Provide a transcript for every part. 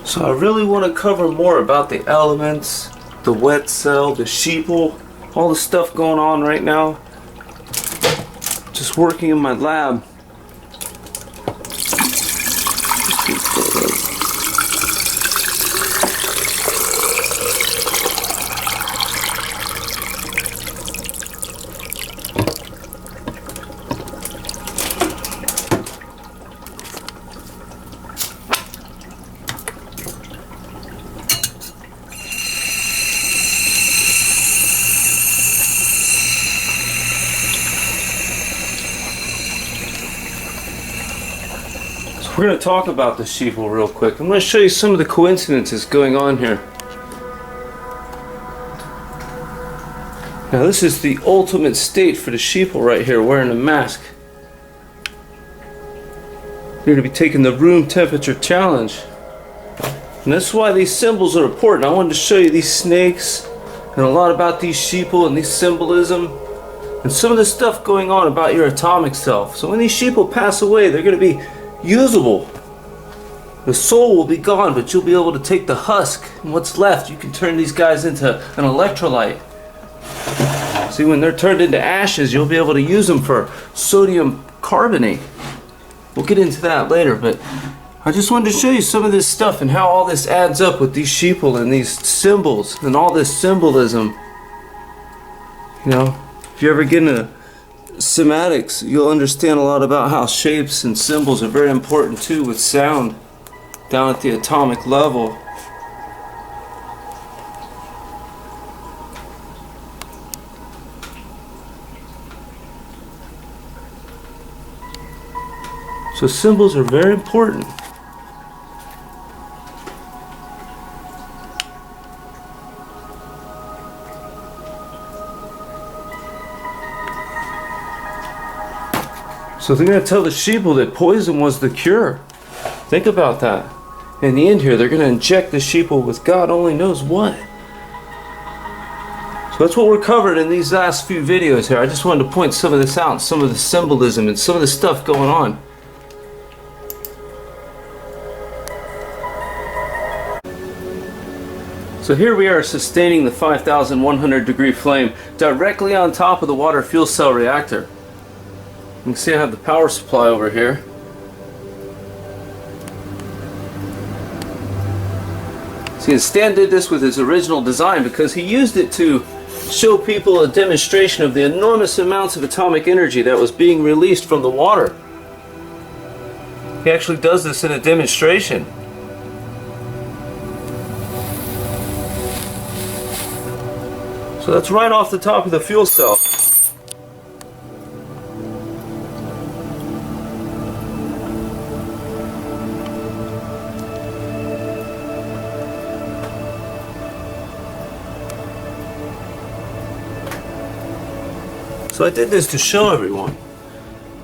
So I really want to cover more about the elements, the wet cell, the sheeple, all the stuff going on right now. Just working in my lab. We're going to talk about the sheeple real quick. I'm going to show you some of the coincidences going on here. Now this is the ultimate state for the sheeple right here, wearing a mask. You're going to be taking the room temperature challenge. And that's why these symbols are important. I wanted to show you these snakes and a lot about these sheeple and these symbolism and some of the stuff going on about your atomic self. So when these sheeple pass away, they're going to be usable. The soul will be gone, but you'll be able to take the husk and what's left. You can turn these guys into an electrolyte. See, when they're turned into ashes, you'll be able to use them for sodium carbonate. We'll get into that later, but I just wanted to show you some of this stuff and how all this adds up with these sheeple and these symbols and all this symbolism. You know, if you ever get into semantics, you'll understand a lot about how shapes and symbols are very important too with sound down at the atomic level. So symbols are very important. So they're going to tell the sheeple that poison was the cure. Think about that. In the end here, they're going to inject the sheeple with God only knows what. So that's what we're covering in these last few videos here. I just wanted to point some of this out, some of the symbolism and some of the stuff going on. So here we are sustaining the 5,100 degree flame directly on top of the water fuel cell reactor. You can see I have the power supply over here. See, and Stan did this with his original design because he used it to show people a demonstration of the enormous amounts of atomic energy that was being released from the water. He actually does this in a demonstration. So that's right off the top of the fuel cell. So I did this to show everyone.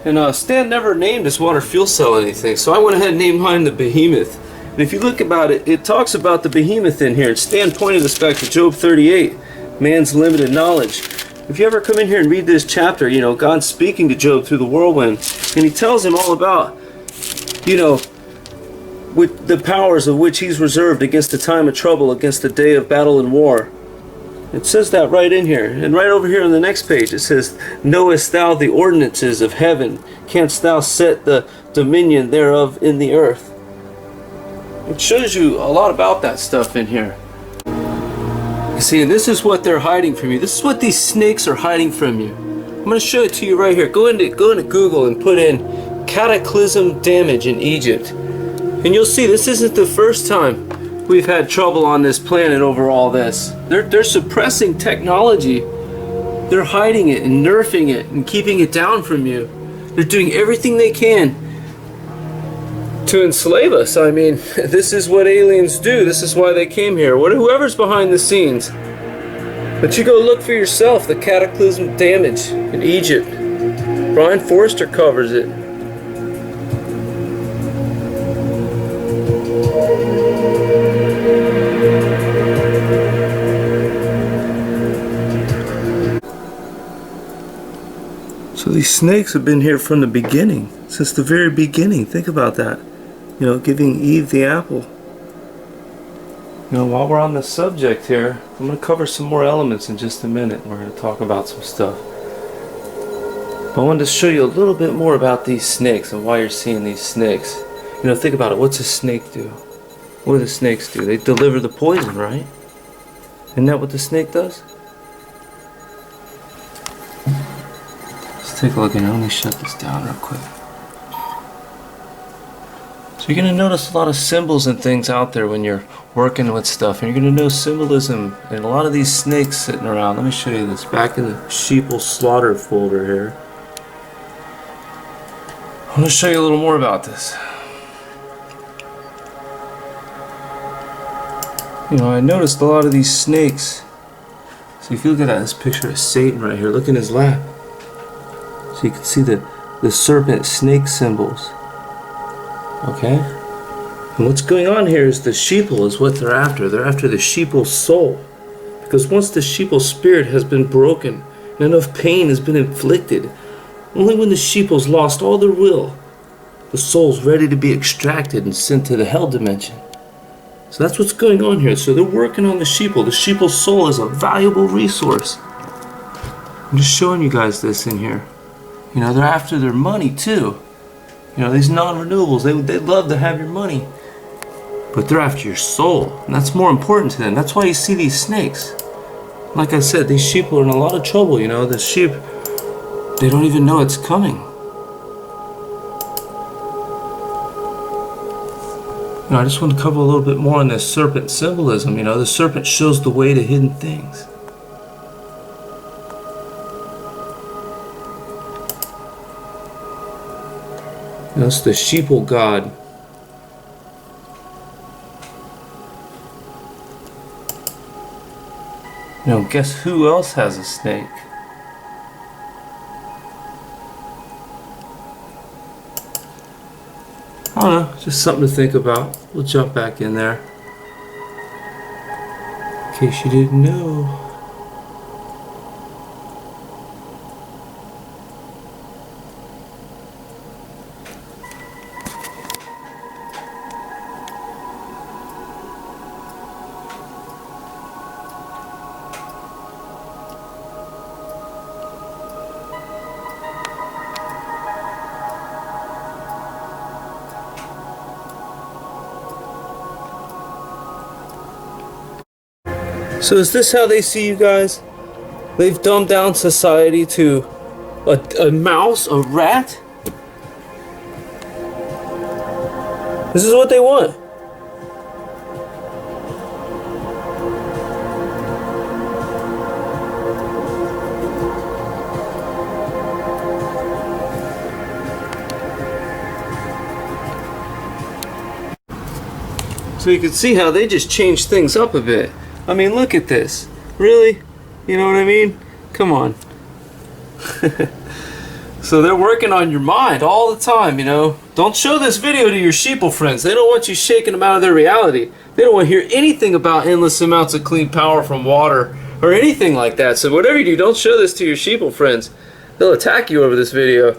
And Stan never named his water fuel cell anything, so I went ahead and named mine the Behemoth. And if you look about it, it talks about the Behemoth in here. And Stan pointed us back to Job 38, man's limited knowledge. If you ever come in here and read this chapter, you know, God's speaking to Job through the whirlwind, and he tells him all about, you know, with the powers of which he's reserved against the time of trouble, against the day of battle and war. It says that right in here. And right over here on the next page it says, knowest thou the ordinances of heaven? Canst thou set the dominion thereof in the earth? It shows you a lot about that stuff in here. You see, and this is what they're hiding from you. This is what these snakes are hiding from you. I'm going to show it to you right here. Go into Google and put in cataclysm damage in Egypt. And you'll see this isn't the first time we've had trouble on this planet over all this. They're suppressing technology. They're hiding it and nerfing it and keeping it down from you. They're doing everything they can to enslave us. I mean, this is what aliens do. This is why they came here. Whoever's behind the scenes. But you go look for yourself, the cataclysm damage in Egypt. Brian Forrester covers it. So these snakes have been here from the beginning, since the very beginning. Think about that. You know, giving Eve the apple. You know, while we're on the subject here, I'm going to cover some more elements in just a minute. We're going to talk about some stuff. But I wanted to show you a little bit more about these snakes and why you're seeing these snakes. You know, think about it. What's a snake do? What do the snakes do? They deliver the poison, right? Isn't that what the snake does? Let's take a look at it. Let me shut this down real quick. So you're going to notice a lot of symbols and things out there when you're working with stuff. And you're going to know symbolism and a lot of these snakes sitting around. Let me show you this. Back in the Sheeple slaughter folder here. I want to show you a little more about this. You know, I noticed a lot of these snakes. So if you look at this picture of Satan right here, look in his lap. So you can see the serpent snake symbols. Okay? And what's going on here is the sheeple is what they're after. They're after the sheeple's soul. Because once the sheeple spirit has been broken and enough pain has been inflicted, only when the sheeple's lost all their will, the soul's ready to be extracted and sent to the hell dimension. So that's what's going on here. So they're working on the sheeple. The sheeple's soul is a valuable resource. I'm just showing you guys this in here. You know, they're after their money too. You know, these non-renewables, they'd love to have your money. But they're after your soul. And that's more important to them. That's why you see these snakes. Like I said, these sheep are in a lot of trouble, you know. The sheep, they don't even know it's coming. You know, I just want to cover a little bit more on this serpent symbolism. You know, the serpent shows the way to hidden things. You know, it's the sheeple god. You know, guess who else has a snake? I don't know, just something to think about. We'll jump back in there. In case you didn't know. So is this how they see you guys? They've dumbed down society to a mouse, a rat? This is what they want. So you can see how they just changed things up a bit. I mean, look at this. Really? You know what I mean? Come on. So they're working on your mind all the time, you know. Don't show this video to your sheeple friends. They don't want you shaking them out of their reality. They don't want to hear anything about endless amounts of clean power from water or anything like that. So whatever you do, don't show this to your sheeple friends. They'll attack you over this video.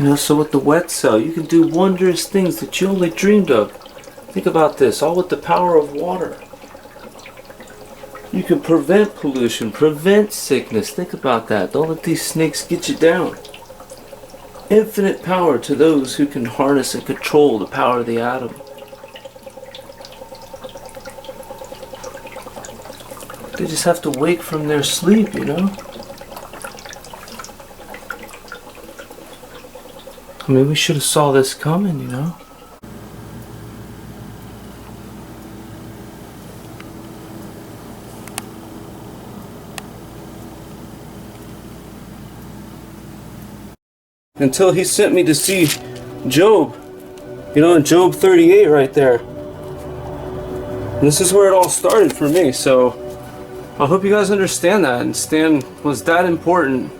You know, so with the wet cell, you can do wondrous things that you only dreamed of. Think about this, all with the power of water. You can prevent pollution, prevent sickness. Think about that. Don't let these snakes get you down. Infinite power to those who can harness and control the power of the atom. They just have to wake from their sleep, you know? I mean, we should have saw this coming, you know? Until he sent me to see Job, you know, in Job 38 right there. And this is where it all started for me, so I hope you guys understand that, and Stan was that important.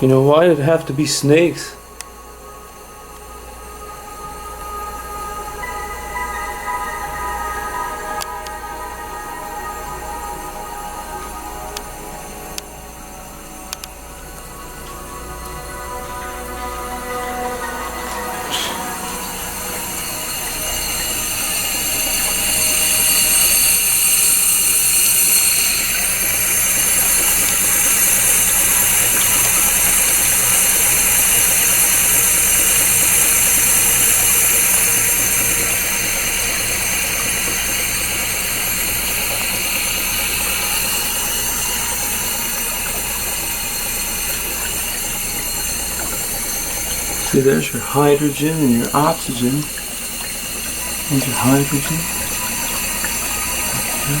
You know, why did it have to be snakes? See, there's your hydrogen and your oxygen. There's your hydrogen. Okay.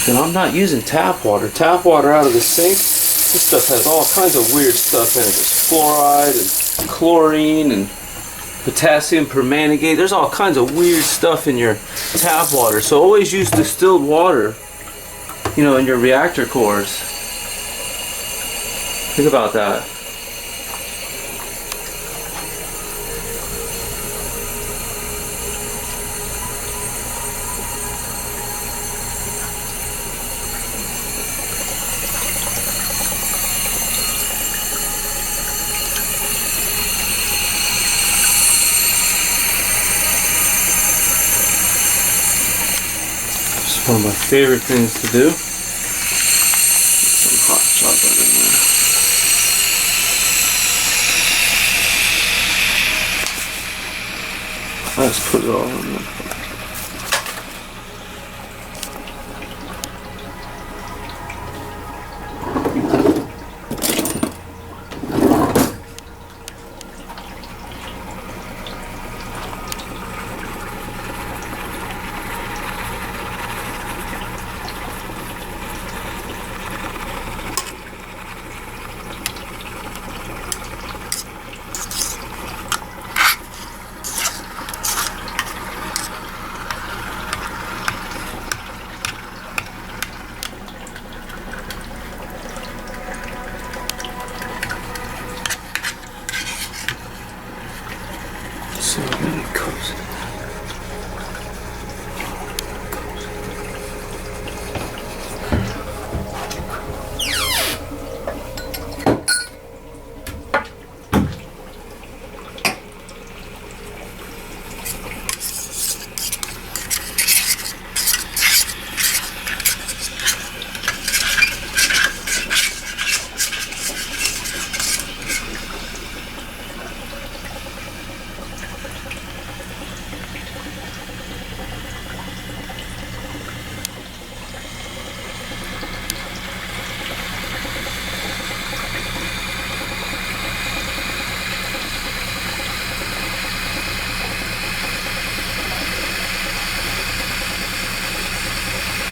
And I'm not using tap water. Tap water out of the sink, this stuff has all kinds of weird stuff in it. There's fluoride and chlorine and potassium permanganate. There's all kinds of weird stuff in your tap water. So always use distilled water, you know, in your reactor cores. Think about that. It's one of my favorite things to do. Get some hot chocolate in there. Let's put it all in there.